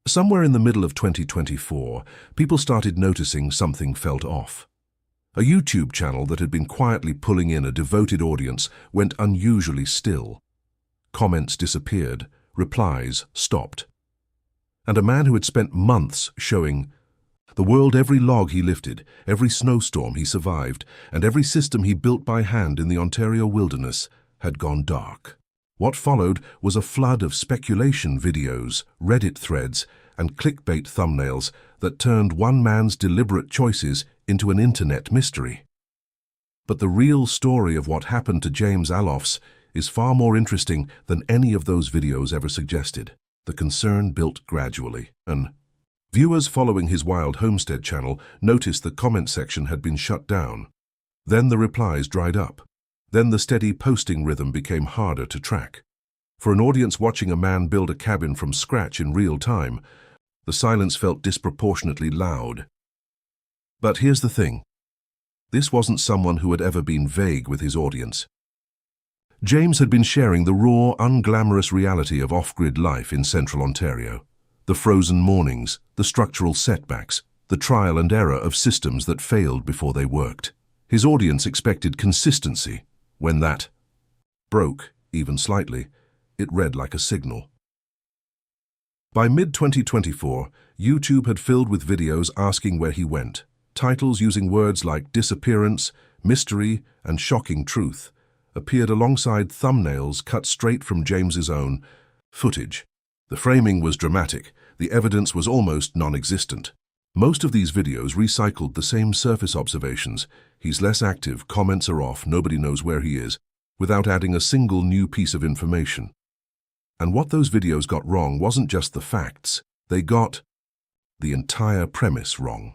Somewhere in the middle of 2024, people started noticing something felt off. A YouTube channel that had been quietly pulling in a devoted audience went unusually still. Comments disappeared, replies stopped. And a man who had spent months showing the world every log he lifted, every snowstorm he survived, and every system he built by hand in the Ontario wilderness had gone dark. What followed was a flood of speculation videos, Reddit threads, and clickbait thumbnails that turned one man's deliberate choices into an internet mystery. But the real story of what happened to James Alofs is far more interesting than any of those videos ever suggested. The concern built gradually, and viewers following his Wild Homestead channel noticed the comment section had been shut down. Then the replies dried up. Then the steady posting rhythm became harder to track. For an audience watching a man build a cabin from scratch in real time, the silence felt disproportionately loud. But here's the thing. This wasn't someone who had ever been vague with his audience. James had been sharing the raw, unglamorous reality of off-grid life in central Ontario. The frozen mornings, the structural setbacks, the trial and error of systems that failed before they worked. His audience expected consistency. When that broke, even slightly, it read like a signal. By mid-2024, YouTube had filled with videos asking where he went. Titles using words like disappearance, mystery, and shocking truth appeared alongside thumbnails cut straight from James's own footage. The framing was dramatic, the evidence was almost non-existent. Most of these videos recycled the same surface observations. He's less active, comments are off, nobody knows where he is, without adding a single new piece of information. And what those videos got wrong wasn't just the facts, they got the entire premise wrong.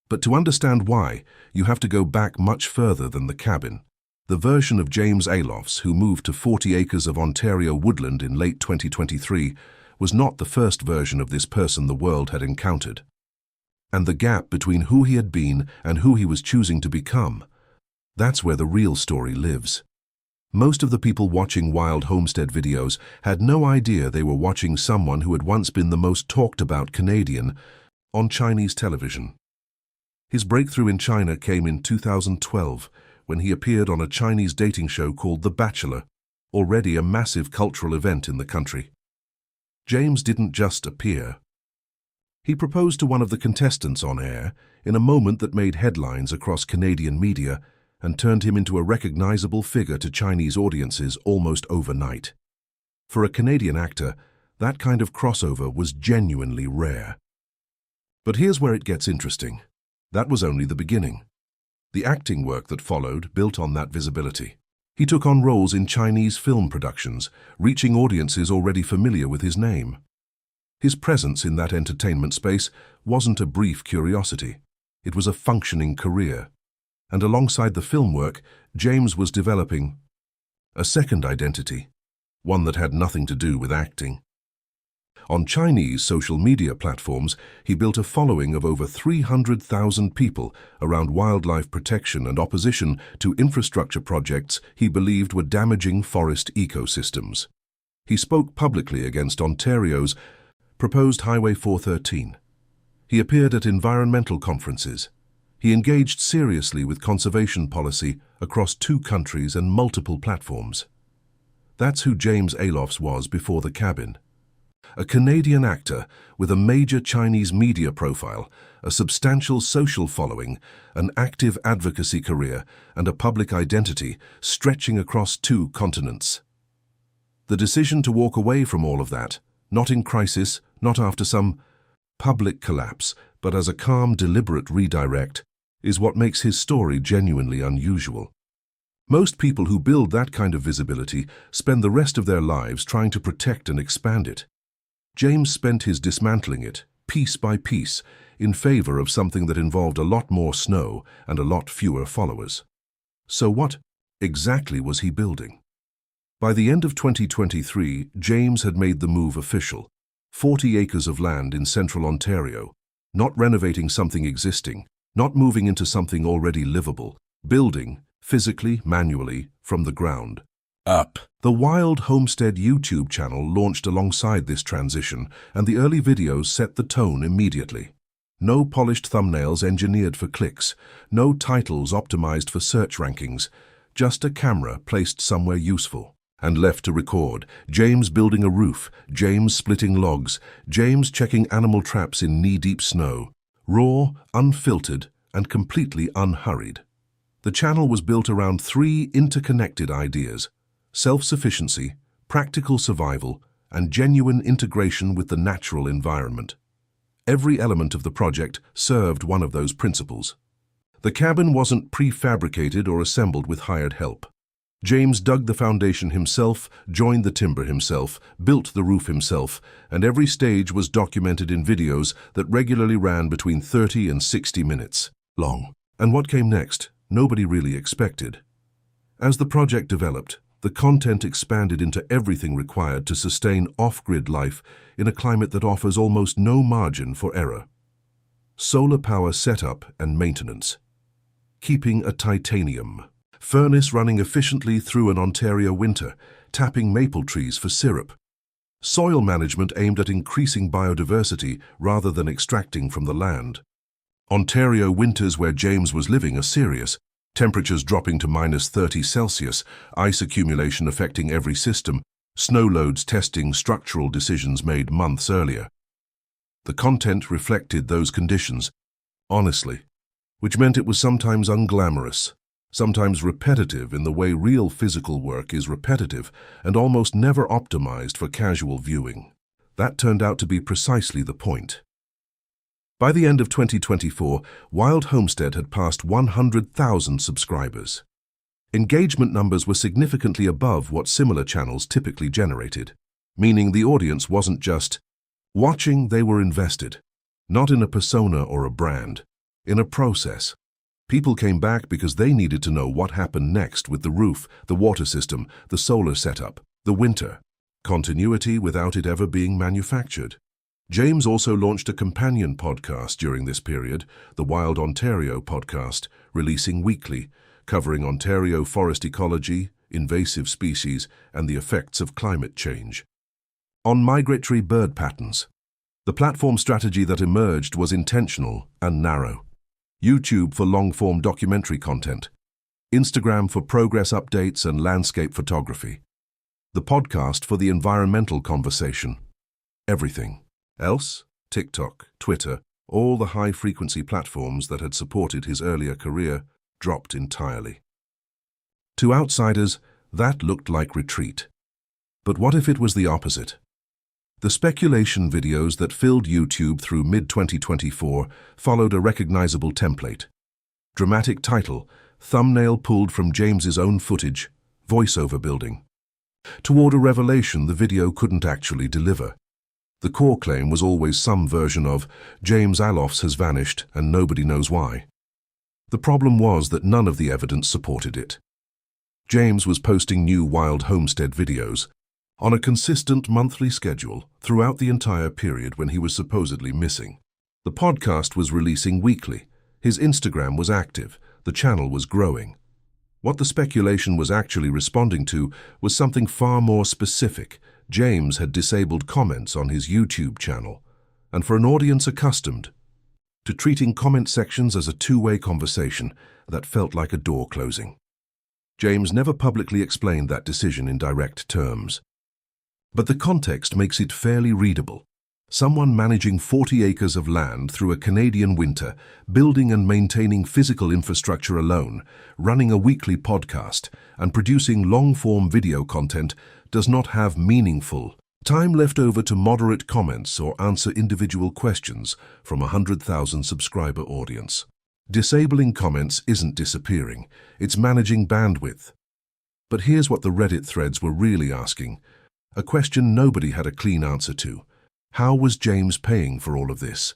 But to understand why, you have to go back much further than the cabin. The version of James Alofs, who moved to 40 acres of Ontario woodland in late 2023, was not the first version of this person the world had encountered. And the gap between who he had been and who he was choosing to become, that's where the real story lives. Most of the people watching Wild Homestead videos had no idea they were watching someone who had once been the most talked about Canadian on Chinese television. His breakthrough in China came in 2012, when he appeared on a Chinese dating show called The Bachelor, already a massive cultural event in the country. James didn't just appear. He proposed to one of the contestants on air in a moment that made headlines across Canadian media and turned him into a recognizable figure to Chinese audiences almost overnight. For a Canadian actor, that kind of crossover was genuinely rare. But here's where it gets interesting. That was only the beginning. The acting work that followed built on that visibility. He took on roles in Chinese film productions, reaching audiences already familiar with his name. His presence in that entertainment space wasn't a brief curiosity. It was a functioning career. And alongside the film work, James was developing a second identity, one that had nothing to do with acting. On Chinese social media platforms, he built a following of over 300,000 people around wildlife protection and opposition to infrastructure projects he believed were damaging forest ecosystems. He spoke publicly against Ontario's proposed Highway 413. He appeared at environmental conferences. He engaged seriously with conservation policy across 2 countries and multiple platforms. That's who James Alofs was before the cabin. A Canadian actor with a major Chinese media profile, a substantial social following, an active advocacy career, and a public identity stretching across 2 continents. The decision to walk away from all of that, not in crisis, not after some public collapse, but as a calm, deliberate redirect, is what makes his story genuinely unusual. Most people who build that kind of visibility spend the rest of their lives trying to protect and expand it. James spent his dismantling it, piece by piece, in favor of something that involved a lot more snow and a lot fewer followers. So what exactly was he building? By the end of 2023, James had made the move official. 40 acres of land in central Ontario, not renovating something existing, not moving into something already livable, building, physically, manually, from the ground. up. The Wild Homestead YouTube channel launched alongside this transition, and the early videos set the tone immediately. No polished thumbnails engineered for clicks, no titles optimized for search rankings, just a camera placed somewhere useful and left to record. James building a roof, James splitting logs, James checking animal traps in knee-deep snow. Raw, unfiltered, and completely unhurried. The channel was built around three interconnected ideas: self-sufficiency, practical survival, and genuine integration with the natural environment. Every element of the project served one of those principles. The cabin wasn't prefabricated or assembled with hired help. James dug the foundation himself, joined the timber himself, built the roof himself, and every stage was documented in videos that regularly ran between 30 and 60 minutes long. And what came next, nobody really expected. As the project developed, the content expanded into everything required to sustain off-grid life in a climate that offers almost no margin for error. Solar power setup and maintenance. Keeping a titanium furnace running efficiently through an Ontario winter, tapping maple trees for syrup. Soil management aimed at increasing biodiversity rather than extracting from the land. Ontario winters where James was living are serious, temperatures dropping to -30°C, ice accumulation affecting every system, snow loads testing structural decisions made months earlier. The content reflected those conditions, honestly, which meant it was sometimes unglamorous, sometimes repetitive in the way real physical work is repetitive and almost never optimized for casual viewing. That turned out to be precisely the point. By the end of 2024, Wild Homestead had passed 100,000 subscribers. Engagement numbers were significantly above what similar channels typically generated, meaning the audience wasn't just watching, they were invested, not in a persona or a brand, in a process. People came back because they needed to know what happened next with the roof, the water system, the solar setup, the winter. Continuity without it ever being manufactured. James also launched a companion podcast during this period, the Wild Ontario podcast, releasing weekly, covering Ontario forest ecology, invasive species, and the effects of climate change. On migratory bird patterns. The platform strategy that emerged was intentional and narrow. YouTube for long-form documentary content, Instagram for progress updates and landscape photography, the podcast for the environmental conversation. Everything else, TikTok, Twitter, all the high-frequency platforms that had supported his earlier career, dropped entirely. To outsiders, that looked like retreat. But what if it was the opposite? The speculation videos that filled YouTube through mid-2024 followed a recognizable template. Dramatic title, thumbnail pulled from James's own footage, voiceover building. Toward a revelation the video couldn't actually deliver. The core claim was always some version of, James Alofs has vanished and nobody knows why. The problem was that none of the evidence supported it. James was posting new Wild Homestead videos, on a consistent monthly schedule throughout the entire period when he was supposedly missing. The podcast was releasing weekly, his Instagram was active, the channel was growing. What the speculation was actually responding to was something far more specific. James had disabled comments on his YouTube channel, and for an audience accustomed to treating comment sections as a two-way conversation, that felt like a door closing. James never publicly explained that decision in direct terms. But the context makes it fairly readable. Someone managing 40 acres of land through a Canadian winter, building and maintaining physical infrastructure alone, running a weekly podcast, and producing long-form video content does not have meaningful time left over to moderate comments or answer individual questions from a 100,000 subscriber audience. Disabling comments isn't disappearing, it's managing bandwidth. But here's what the Reddit threads were really asking. A question nobody had a clean answer to. How was James paying for all of this?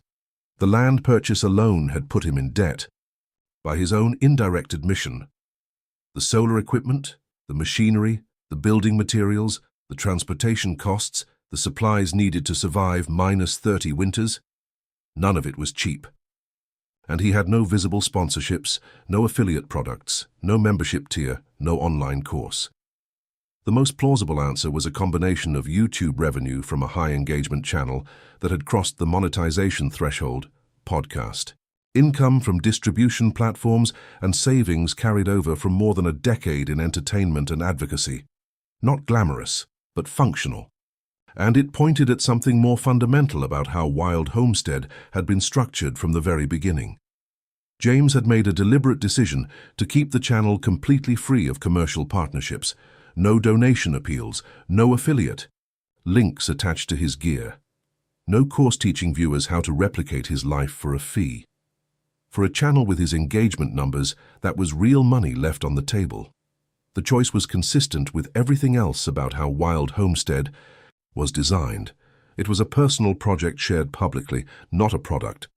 The land purchase alone had put him in debt. By his own indirect admission. The solar equipment, the machinery, the building materials, the transportation costs, the supplies needed to survive -30 winters, none of it was cheap. And he had no visible sponsorships, no affiliate products, no membership tier, no online course. The most plausible answer was a combination of YouTube revenue from a high-engagement channel that had crossed the monetization threshold, podcast, income from distribution platforms, and savings carried over from more than a decade in entertainment and advocacy. Not glamorous, but functional. And it pointed at something more fundamental about how Wild Homestead had been structured from the very beginning. James had made a deliberate decision to keep the channel completely free of commercial partnerships. No donation appeals, no affiliate links attached to his gear. No course teaching viewers how to replicate his life for a fee. For a channel with his engagement numbers, that was real money left on the table. The choice was consistent with everything else about how Wild Homestead was designed. It was a personal project shared publicly, not a product.